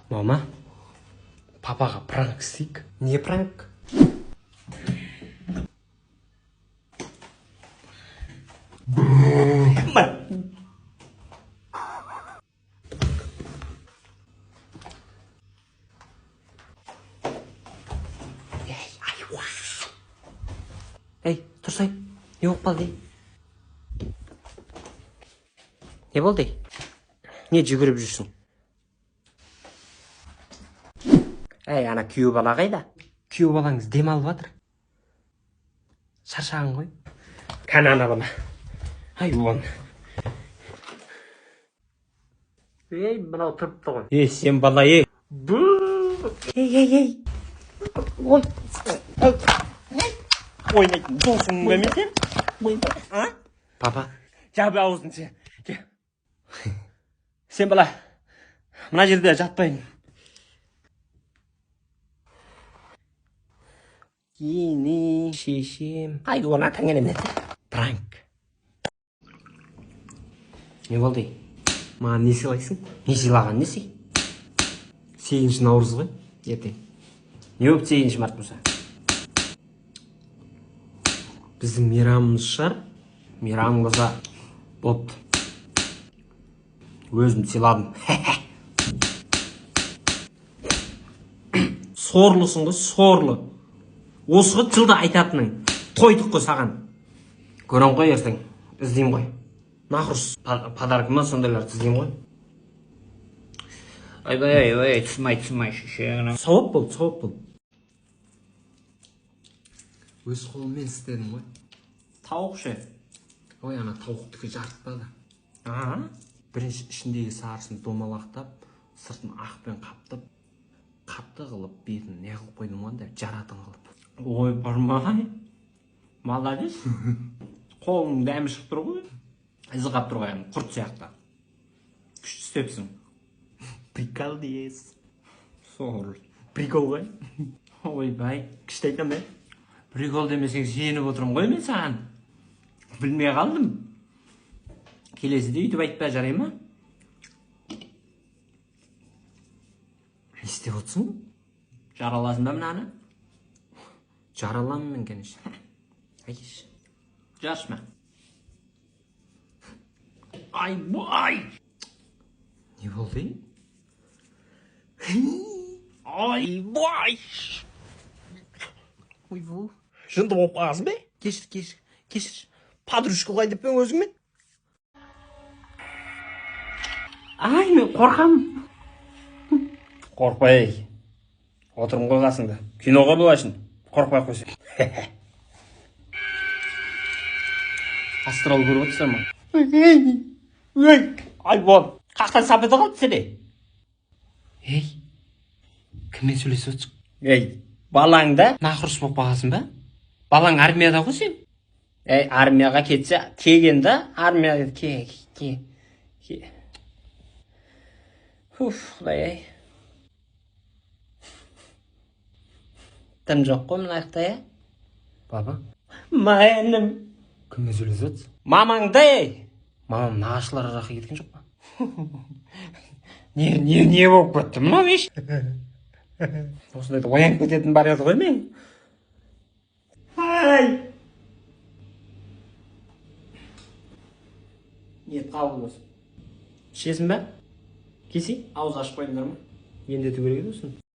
Мама, папаға пранк істейік. Не пранк? Ей, тұрсай, не болып қалды? Не болды? Не жүгіріп жүрсің? Ей, ана күйеу бала қайда? Күйеу балаңыз дем алып жатыр. Шаршаған ғой. Кәне ана бала. Ай, уан. Ей, мынау тұрыпты ғой. Ей, сен бала, ей. Ей. Ой. Ойнайтын досың ба мен сен? Папа. Жабы аузын сен. Сен бала, мына жерде жатпайын. Ені, шешем. Ай, ona таңен емнет. Пранк. Не болды? Маған не сыйлайсың? Не сыйлаған несі? 8 наурыз ғой, ертең. Не болып 8 март болса? Біздің мейрамымыз шығар. Мейрам болса, бопты. Өзім сыйладым. Сорлысың ғой, сорлы. Осы ғой жылда айтатының. Тойдық қой саған. Көрем ғой ертең. Іздейм ғой. Нақұрыс подаркыма сондайларды іздейм ғой. Ай, түсмай, шешең. Сауап бол. Өз қолыммен істедім ғой. Тауық ше. Ой, ана тауықтікі жарытпады. Бірінші ішіндегі сарысын домалақтап, сыртын ақпен қаптап, қатты қылып, бетін не қылып қойдым ғой, жаратын қылып. Ой, бармай. Молодец. Қолың дәмі шығып тұр ғой. Ізі қап тұр ғой, құрт сияқты. Күшті істепсің. Прикол дейсіз. Сор. Прикол ғой. Ой, бай. Күшті айтам бе? Прикол демесең сеніп отырым ғой мен саған. Білмей қалдым. Келесіде үйтіп айтпа жарай ма? Не істеп отырсың? Жараласын ба мынаны? Жараламын мен кенеш. Айш. Жасма. Ай, бай! Не болды? Ай, бай! Ой, бұл. Жынды болып қаласың бе? Кешір. Подружка ғой деп пен өзіңмен? Ай, мен қорқам. Қорқпай. Отырым ғой қасыңда. Киноға болашын. Қорқпай қойсын. Астрал көріп отырсың ма? Ай, бол. Қақтан сапеті қалды сені. Ей, кіммен сөйлесіп отырсың? Ей, балаңда? Нақұрыс болып қаласың ба? Балаң армияда ғой сен? Ей, армияға кетсе, кегенді, армияға ке. Құдай ай. Тым жоқ қой мына аяқта, я? Баба? Мәнім. Кіммен сөйлесіп отырсың? Мамаңда, ей? Мамам нағашылар жаққа кеткен жоқ па? Не болып кетті, мынау еш? Осындайда оянып кететін бар еді ғой мен. Ай! Ниет қабыл болсын. Ішесің ба? Кесей, ауыз ашып қойыңдар ма? Емдету керек еді осыны.